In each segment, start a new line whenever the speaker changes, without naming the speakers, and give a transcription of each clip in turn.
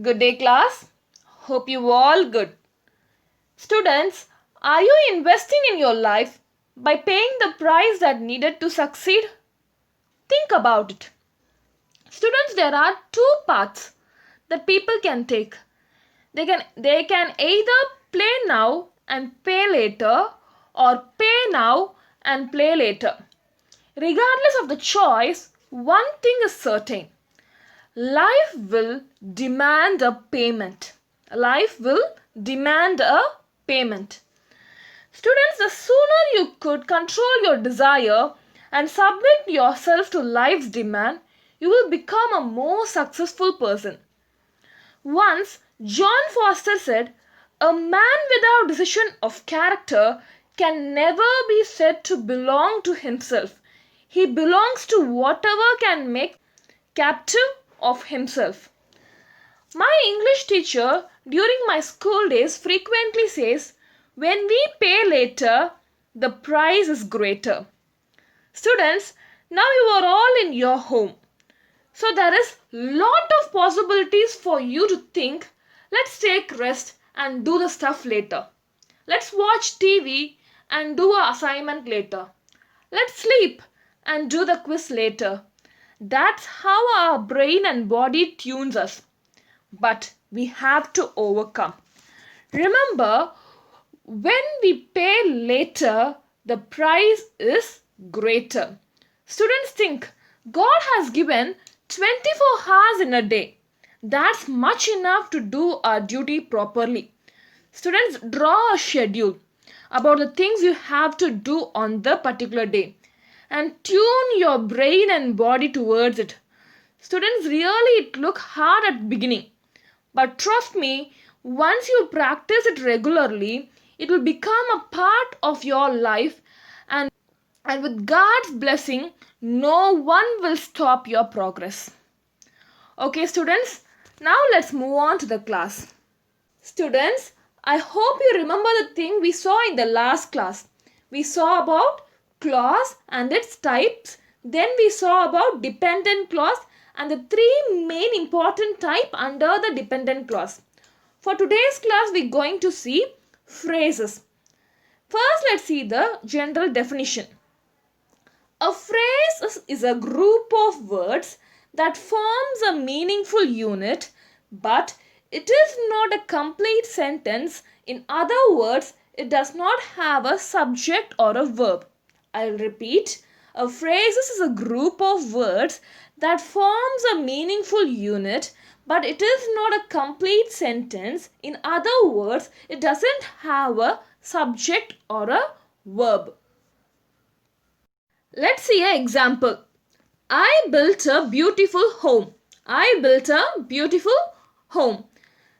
Good day, class. Hope you all good. Students, are you investing in your life by paying the price that needed to succeed? Think about it. Students, there are two paths that people can take. They can either play now and pay later or pay now and play later. Regardless of the choice, one thing is certain. Life will demand a payment. Life will demand a payment. Students, the sooner you could control your desire and submit yourself to life's demand, you will become a more successful person. Once, John Foster said, "A man without decision of character can never be said to belong to himself. He belongs to whatever can make captive of himself." My English teacher during my school days frequently says, "When we pay later, the price is greater." Students, now you are all in your home. So there is lot of possibilities for you to think, let's take rest and do the stuff later. Let's watch TV and do our assignment later. Let's sleep and do the quiz later. That's how our brain and body tunes us. But we have to overcome. Remember, when we pay later, the price is greater. Students think God has given 24 hours in a day. That's much enough to do our duty properly. Students, draw a schedule about the things you have to do on the particular day and tune your brain and body towards it. Students, really it look hard at beginning, but trust me, once you practice it regularly, it will become a part of your life, and with God's blessing, no one will stop your progress. Okay, students, now let's move on to the class. Students, I hope you remember the thing we saw in the last class. We saw about clause and its types. Then we saw about dependent clause and the three main important type under the dependent clause. For today's class, we're going to see phrases. First, let's see the general definition. A phrase is a group of words that forms a meaningful unit, but it is not a complete sentence. In other words, it does not have a subject or a verb. I'll repeat. A phrase is a group of words that forms a meaningful unit, but it is not a complete sentence. In other words, it doesn't have a subject or a verb. Let's see an example. I built a beautiful home. I built a beautiful home.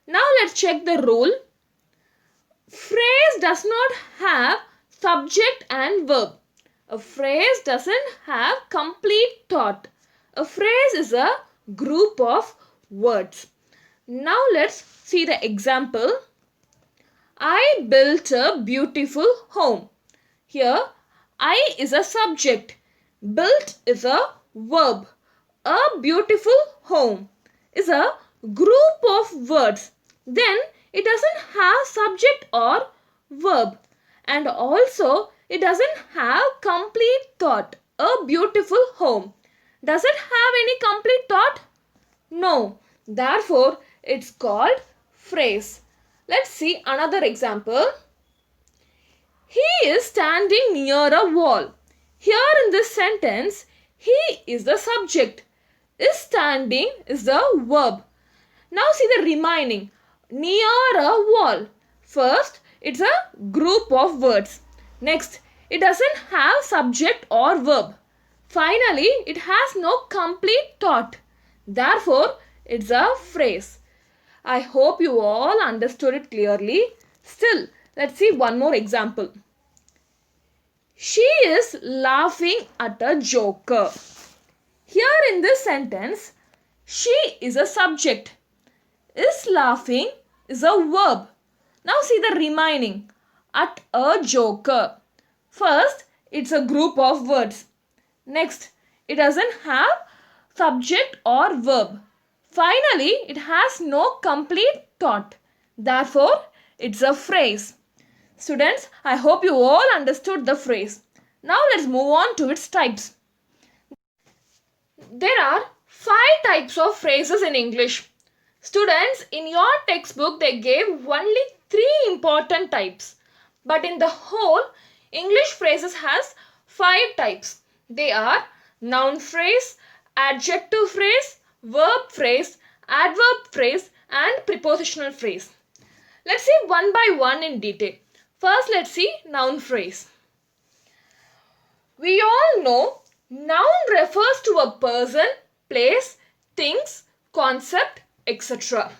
Now let's check the rule. Phrase does not have subject and verb. A phrase doesn't have complete thought. A phrase is a group of words. Now let's see the example. I built a beautiful home. Here, I is a subject. Built is a verb. A beautiful home is a group of words. Then it doesn't have subject or verb. And also it doesn't have complete thought. A beautiful home. Does it have any complete thought? No. Therefore, it's called phrase. Let's see another example. He is standing near a wall. Here in this sentence, he is the subject. Is standing is the verb. Now see the remaining. Near a wall. First, it's a group of words. Next, it doesn't have subject or verb. Finally, it has no complete thought. Therefore, it's a phrase. I hope you all understood it clearly. Still, let's see one more example. She is laughing at a joker. Here in this sentence, she is a subject. Is laughing is a verb. Now see the remaining. At a joker. First, it's a group of words. Next, it doesn't have subject or verb. Finally, it has no complete thought. Therefore, it's a phrase. Students, I hope you all understood the phrase. Now let's move on to its types. There are 5 types of phrases in English. Students, in your textbook they gave only 3 important types. But in the whole, English phrases has 5 types. They are noun phrase, adjective phrase, verb phrase, adverb phrase and prepositional phrase. Let's see one by one in detail. First, let's see noun phrase. We all know noun refers to a person, place, things, concept, etc.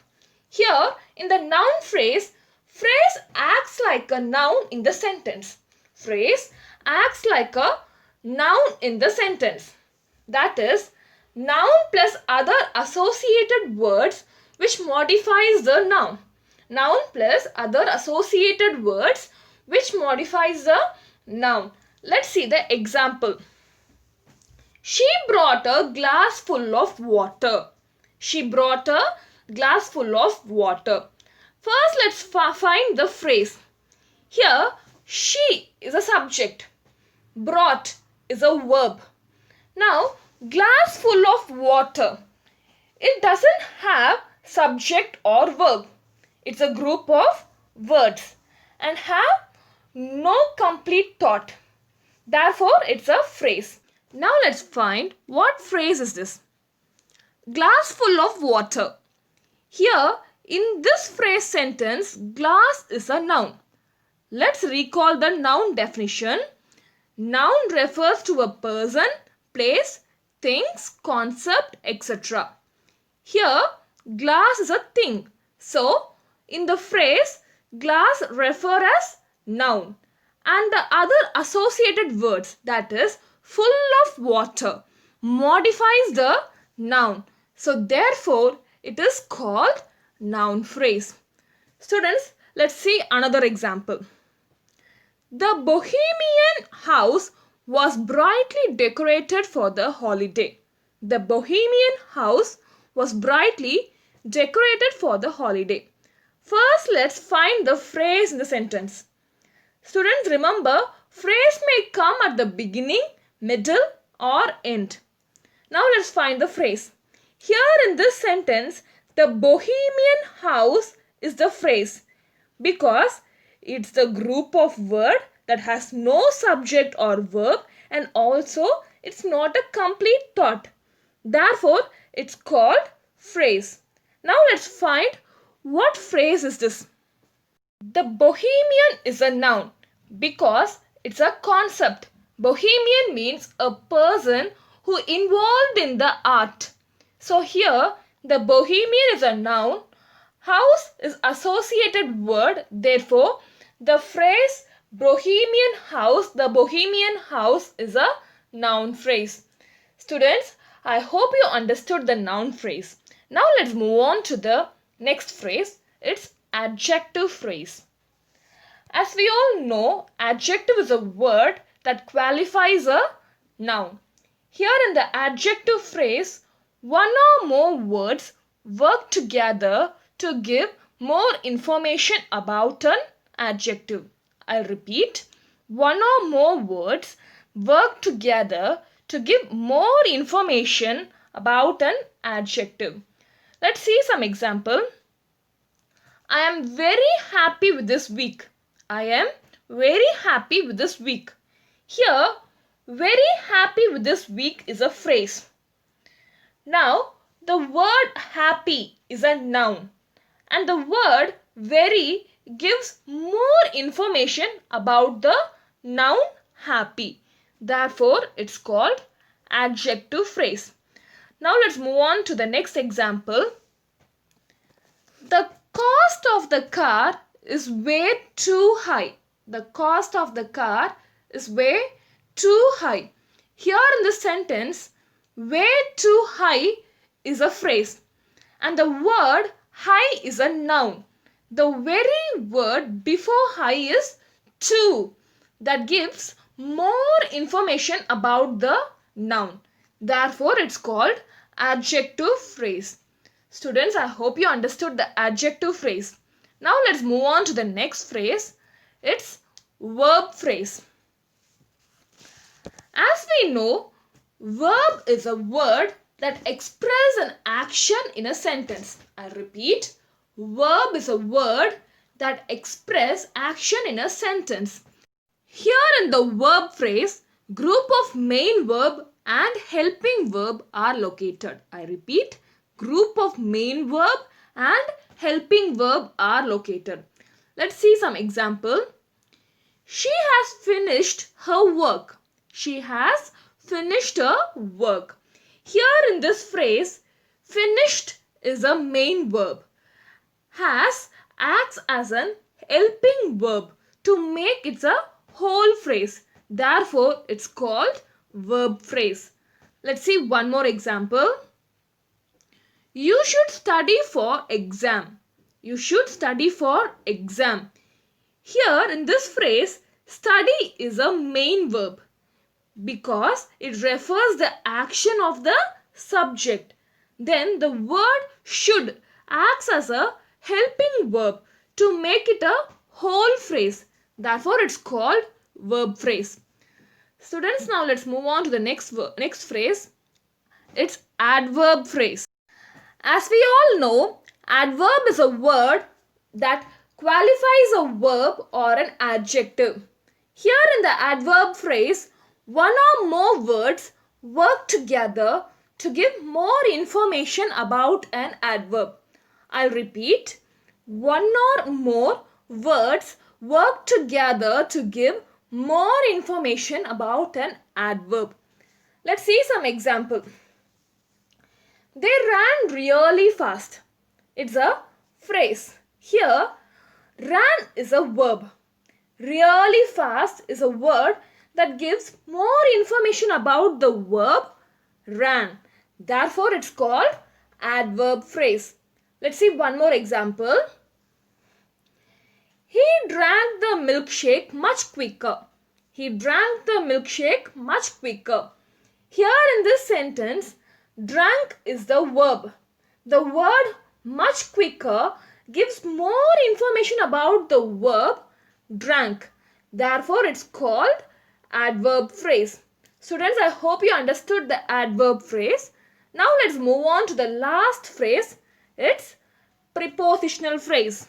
Here in the noun phrase, phrase acts like a noun in the sentence. Phrase acts like a noun in the sentence. That is, noun plus other associated words which modifies the noun. Noun plus other associated words which modifies the noun. Let's see the example. She brought a glass full of water. She brought a glass full of water. First, let's find the phrase. Here, she is a subject. Brought is a verb. Now, glass full of water. It doesn't have subject or verb. It's a group of words and have no complete thought. Therefore, it's a phrase. Now let's find what phrase is this. Glass full of water. Here, in this phrase sentence, glass is a noun. Let's recall the noun definition. Noun refers to a person, place, things, concept, etc. Here, glass is a thing. So, in the phrase, glass refer as noun. And the other associated words, that is full of water, modifies the noun. So therefore it is called noun phrase. Students, let's see another example. The Bohemian house was brightly decorated for the holiday. The Bohemian house was brightly decorated for the holiday. First, let's find the phrase in the sentence. Students, remember, phrase may come at the beginning, middle or end. Now let's find the phrase. Here in this sentence, the Bohemian house is the phrase because it's the group of word that has no subject or verb and also it's not a complete thought. Therefore, it's called phrase. Now let's find what phrase is this. The Bohemian is a noun because it's a concept. Bohemian means a person who involved in the art. So here the Bohemian is a noun. House is associated word. Therefore, the phrase Bohemian house, the Bohemian house is a noun phrase. Students, I hope you understood the noun phrase. Now let's move on to the next phrase. It's adjective phrase. As we all know, adjective is a word that qualifies a noun. Here in the adjective phrase, one or more words work together to give more information about an adjective. I'll repeat, one or more words work together to give more information about an adjective. Let's see some example. I am very happy with this week. I am very happy with this week. Here, very happy with this week is a phrase. Now, the word happy is a noun and the word very gives more information about the noun happy. Therefore, it's called adjective phrase. Now, let's move on to the next example. The cost of the car is way too high. The cost of the car is way too high. Here in the sentence, way too high is a phrase and the word high is a noun. The very word before high is too. That gives more information about the noun. Therefore, it's called adjective phrase. Students, I hope you understood the adjective phrase. Now let's move on to the next phrase. It's verb phrase. As we know, verb is a word that expresses an action in a sentence. I repeat, verb is a word that expresses action in a sentence. Here in the verb phrase, group of main verb and helping verb are located. I repeat, group of main verb and helping verb are located. Let's see some example. She has finished her work. She has finished her work. Here in this phrase, finished is a main verb. Has acts as an helping verb to make it a whole phrase. Therefore, it's called verb phrase. Let's see one more example. You should study for exam. You should study for exam. Here in this phrase, study is a main verb because it refers the action of the subject. Then the word should acts as a helping verb to make it a whole phrase. Therefore, it's called verb phrase. Students, now let's move on to the next phrase. It's adverb phrase. As we all know, adverb is a word that qualifies a verb or an adjective. Here in the adverb phrase, one or more words work together to give more information about an adverb. I'll repeat, one or more words work together to give more information about an adverb. Let's see some example. They ran really fast. It's a phrase. Here, ran is a verb. Really fast is a word that gives more information about the verb ran. Therefore, it's called adverb phrase. Let's see one more example. He drank the milkshake much quicker. He drank the milkshake much quicker. Here in this sentence, drank is the verb. The word much quicker gives more information about the verb drank. Therefore, it's called adverb phrase. Students, I hope you understood the adverb phrase. Now let's move on to the last phrase. It's prepositional phrase.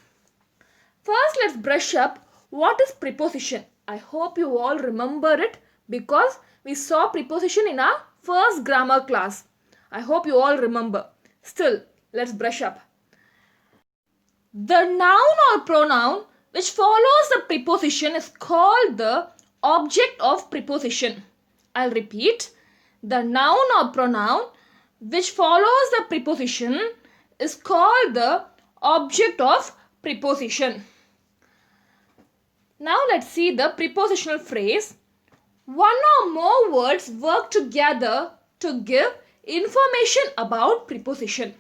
First, let's brush up what is preposition. I hope you all remember it because we saw preposition in our first grammar class. I hope you all remember. Still, let's brush up. The noun or pronoun which follows the preposition is called the object of preposition. I'll repeat. The noun or pronoun which follows the preposition is called the object of preposition. Now let's see the prepositional phrase. One or more words work together to give information about preposition.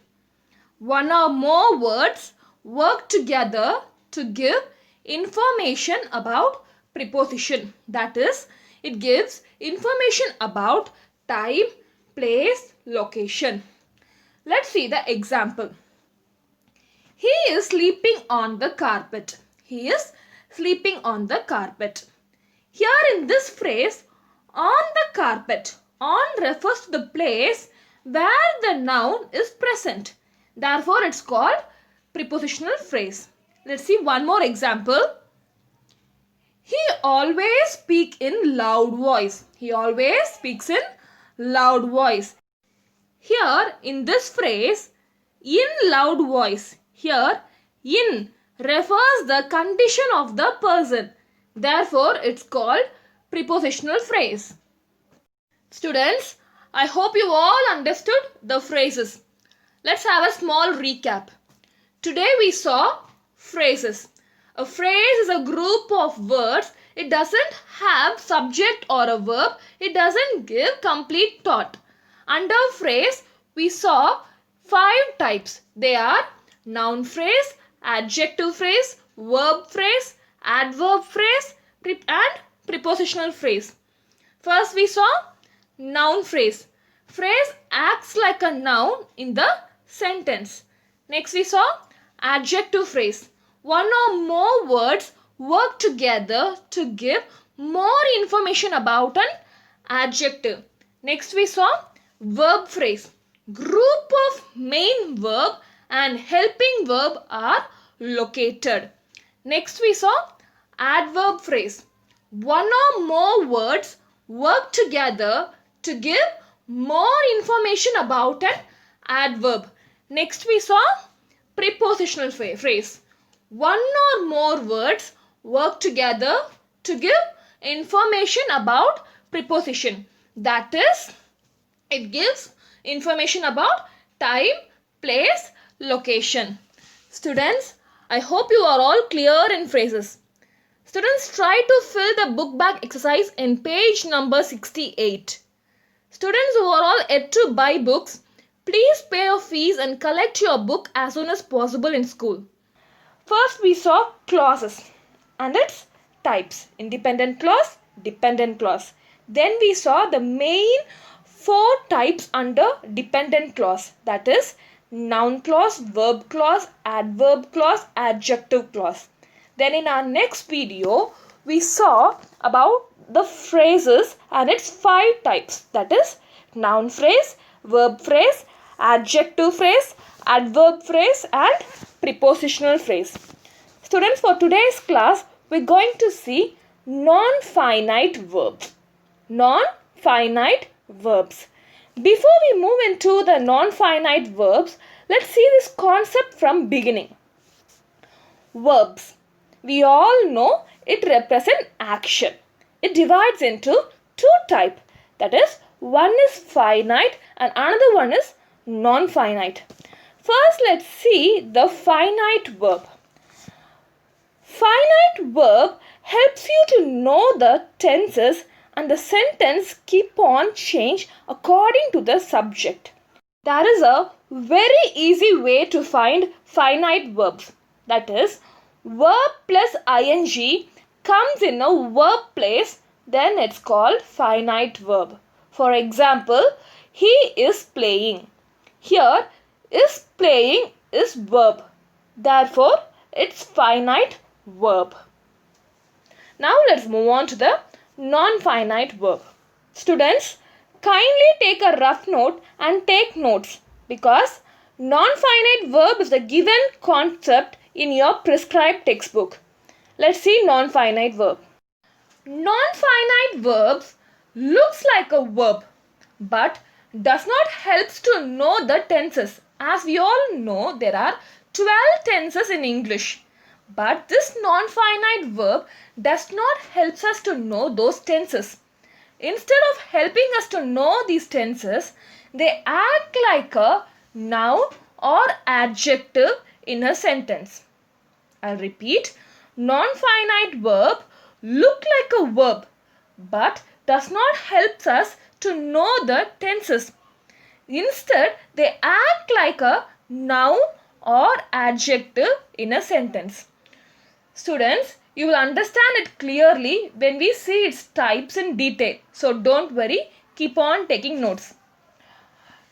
One or more words work together to give information about preposition. That is, it gives information about time, place, location. Let's see the example. He is sleeping on the carpet. He is sleeping on the carpet. Here in this phrase, on the carpet, on refers to the place where the noun is present. Therefore, it's called prepositional phrase. Let's see one more example. He always speaks in loud voice. He always speaks in loud voice. Here in this phrase, in loud voice, here in refers the condition of the person. Therefore, it's called prepositional phrase. Students, I hope you all understood the phrases. Let's have a small recap. Today we saw phrases. A phrase is a group of words. It doesn't have subject or a verb. It doesn't give complete thought. Under phrase, we saw 5 types. They are noun phrase, adjective phrase, verb phrase, adverb phrase, and prepositional phrase. First we saw noun phrase. Phrase acts like a noun in the sentence. Next we saw adjective phrase. One or more words work together to give more information about an adjective. Next we saw verb phrase. Group of main verb and helping verb are located. Next we saw adverb phrase. One or more words work together to give more information about an adverb. Next we saw prepositional phrase. One or more words work together to give information about preposition. That is, it gives information about time, place, location. Students, I hope you are all clear in phrases. Students, try to fill the book bag exercise in page number 68. Students who are all yet to buy books, please pay your fees and collect your book as soon as possible in school. First we saw clauses and its types. Independent clause, dependent clause. Then we saw the main 4 types under dependent clause. That is noun clause, verb clause, adverb clause, adjective clause. Then in our next video, we saw about the phrases and its 5 types. That is noun phrase, verb phrase, adjective phrase, adverb phrase and prepositional phrase. Students, for today's class, we're going to see non-finite verbs. Non-finite verbs. Before we move into the non-finite verbs, let's see this concept from beginning. Verbs. We all know it represents action. It divides into 2 types. That is, one is finite and another one is non-finite. First, let's see the finite verb. Finite verb helps you to know the tenses and the sentence keep on change according to the subject. There is a very easy way to find finite verbs. That is, verb plus ing comes in a verb place, then it's called finite verb. For example, he is playing. Here, is playing is verb. Therefore, it's finite verb. Now let's move on to the non-finite verb. Students, kindly take a rough note and take notes because non-finite verb is the given concept in your prescribed textbook. Let's see non-finite verb. Non-finite verbs looks like a verb but does not help to know the tenses. As we all know, there are 12 tenses in English. But this non-finite verb does not help us to know those tenses. Instead of helping us to know these tenses, they act like a noun or adjective in a sentence. I'll repeat, non-finite verb look like a verb but does not help us to know the tenses. Instead, they act like a noun or adjective in a sentence. Students, you will understand it clearly when we see its types in detail. So don't worry, keep on taking notes.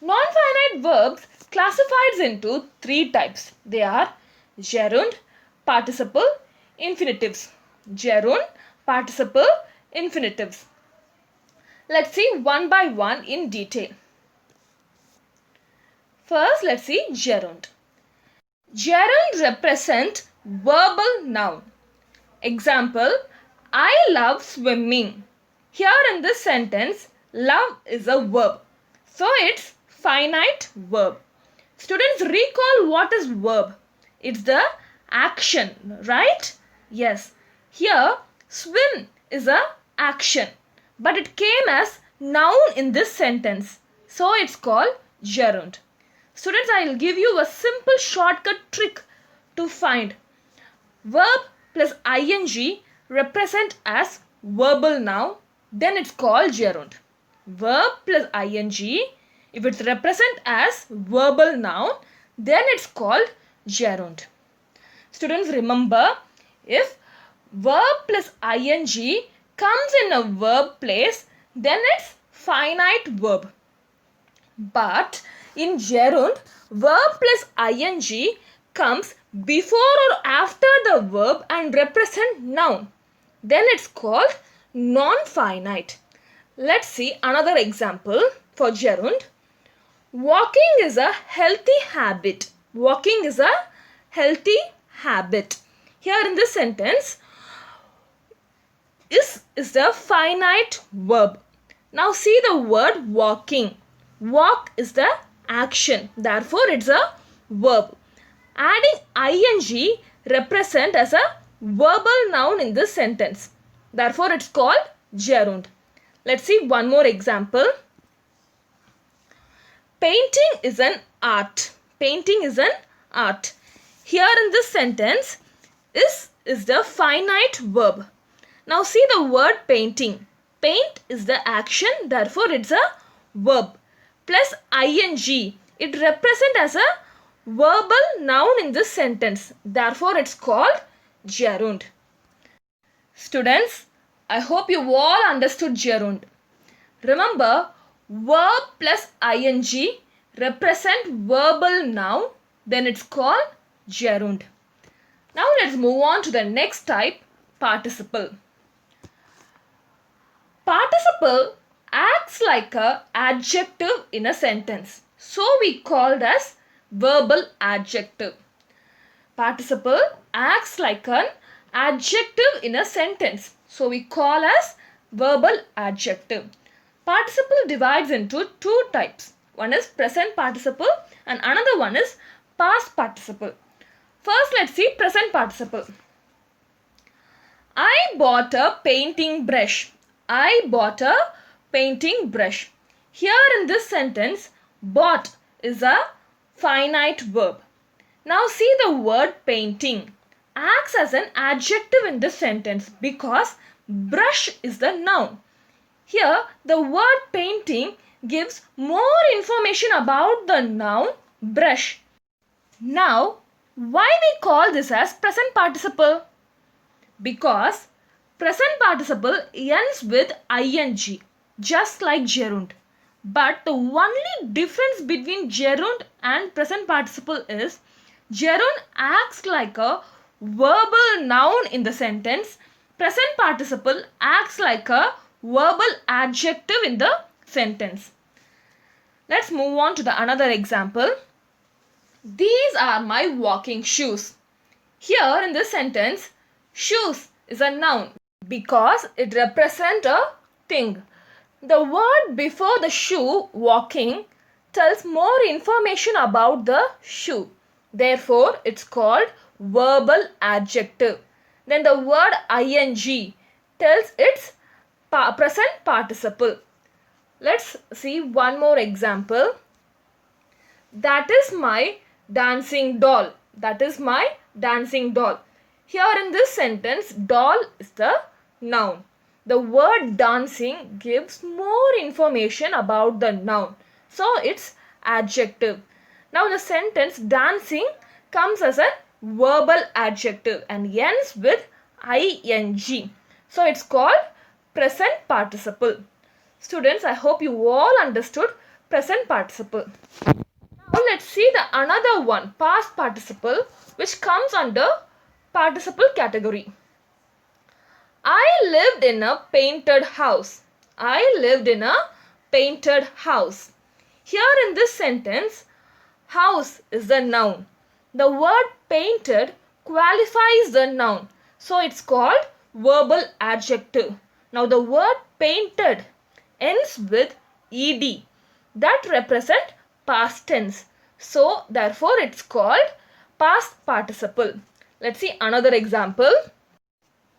Non-finite verbs classified into 3 types. They are gerund, participle, infinitives. Gerund, participle, infinitives. Let's see one by one in detail. First, let's see gerund. Gerund represent verbal noun. Example, I love swimming. Here in this sentence, love is a verb. So it's finite verb. Students, recall what is verb. It's the action, right? Yes. Here, swim is a action. But it came as noun in this sentence. So it's called gerund. Students, I will give you a simple shortcut trick to find. Verb plus ing represent as verbal noun, then it's called gerund. Verb plus ing, if it represent as verbal noun, then it's called gerund. Students, remember, if verb plus ing comes in a verb place, then it's finite verb. But in gerund, Verb plus ing comes before or after the verb and represent noun. Then it's called non-finite. Let's see another example for gerund. Walking is a healthy habit. Walking is a healthy habit. Here in this sentence, is the finite verb. Now see the word walking. Walk is the action. Therefore, it's a verb. Adding ing represent as a verbal noun in this sentence. Therefore, it's called gerund. Let's see one more example. Painting is an art. Painting is an art. Here in this sentence, is the finite verb. Now see the word painting. Paint is the action, therefore it's a verb. Plus ing, it represents as a verbal noun in this sentence. Therefore it's called gerund. Students, I hope you all understood gerund. Remember, verb plus ing represent verbal noun, then it's called gerund. Now let's move on to the next type, participle. Participle acts like an adjective in a sentence. So we call it as verbal adjective. Participle acts like an adjective in a sentence. So we call as verbal adjective. Participle divides into two types. One is present participle and another one is past participle. First, let's see present participle. I bought a painting brush. I bought a painting brush. Here in this sentence, bought is a finite verb. Now see the word painting acts as an adjective in this sentence because brush is the noun. Here the word painting gives more information about the noun brush. Now why we call this as present participle? Because present participle ends with ing, just like gerund. But the only difference between gerund and present participle is gerund acts like a verbal noun in the sentence. Present participle acts like a verbal adjective in the sentence. Let's move on to the another example. These are my walking shoes. Here in this sentence, shoes is a noun because it represents a thing. The word before the shoe, walking, tells more information about the shoe. Therefore, it's called verbal adjective. Then the word ing tells its present participle. Let's see one more example. That is my dancing doll. That is my dancing doll. Here in this sentence, doll is the noun. The word dancing gives more information about the noun. So it's adjective. Now the sentence dancing comes as a verbal adjective and ends with ing. So it's called present participle. Students, I hope you all understood present participle. Now let's see the another one, past participle, which comes under participle category. I lived in a painted house. I lived in a painted house. Here in this sentence, house is the noun. The word painted qualifies the noun. So it's called verbal adjective. Now the word painted ends with ed. That represent past tense. So therefore it's called past participle. Let's see another example.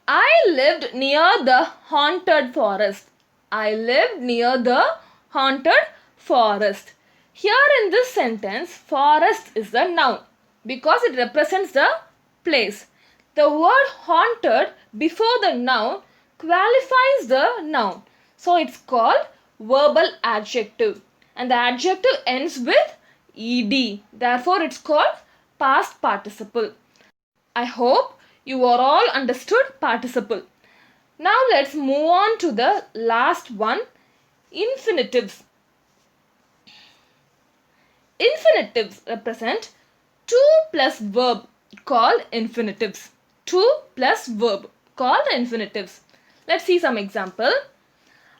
I lived near the haunted forest. I lived near the haunted forest. Here in this sentence, forest is the noun because it represents the place. The word haunted before the noun qualifies the noun. So it's called verbal adjective. And the adjective ends with ed. Therefore, it's called past participle. I hope you are all understood participle. Now let's move on to the last one, infinitives. Infinitives represent 2 plus verb called infinitives. 2 plus verb called infinitives. Let's see some example.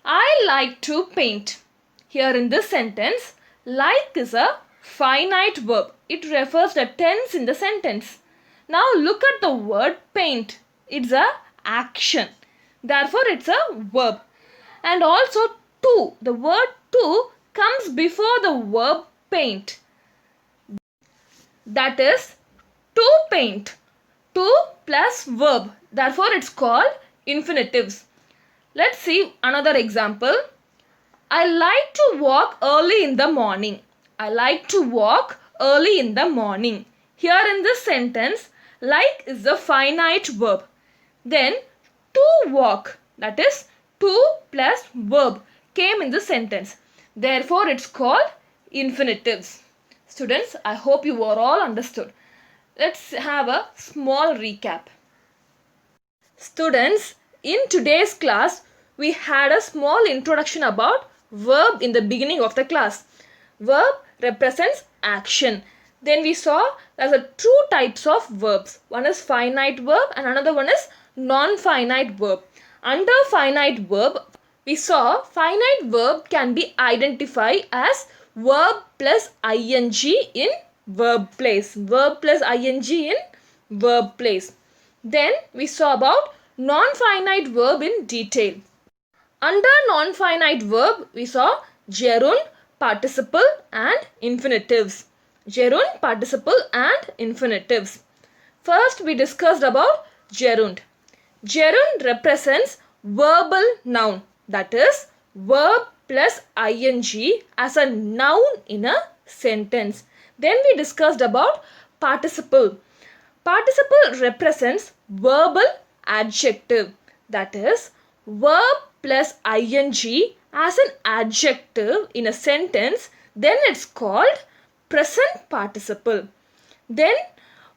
I like to paint. Here in this sentence, like is a finite verb. It refers to the tense in the sentence. Now look at the word paint. It's a action. Therefore, it's a verb. And also to. The word to comes before the verb paint. That is to paint. To plus verb. Therefore, it's called infinitives. Let's see another example. I like to walk early in the morning. I like to walk early in the morning. Here in this sentence, like is the finite verb. Then to walk, that is to plus verb came in the sentence. Therefore, it's called infinitives. Students, I hope you are all understood. Let's have a small recap. Students, in today's class, we had a small introduction about verb in the beginning of the class. Verb represents action. Then we saw there's a two types of verbs. One is finite verb and another one is non-finite verb. Under finite verb, we saw finite verb can be identified as verb plus ing in verb place. Verb plus ing in verb place. Then we saw about non-finite verb in detail. Under non-finite verb, we saw gerund, participle and infinitives. Gerund, participle and infinitives. First, we discussed about gerund. Gerund represents verbal noun. That is, verb plus ing as a noun in a sentence. Then we discussed about participle. Participle represents verbal adjective. That is, verb plus ing as an adjective in a sentence. Then it's called present participle. Then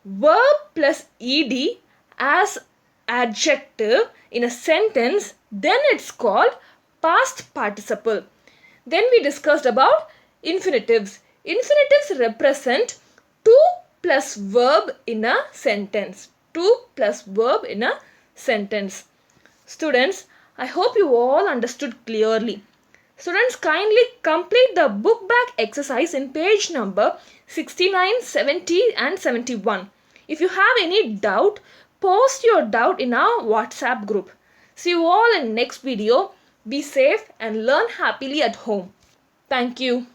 verb plus ed as adjective in a sentence. Then it's called past participle. Then we discussed about infinitives. Infinitives represent to plus verb in a sentence. To plus verb in a sentence. Students, I hope you all understood clearly. Students, kindly complete the book back exercise in page number 69, 70 and 71. If you have any doubt, post your doubt in our WhatsApp group. See you all in next video. Be safe and learn happily at home. Thank you.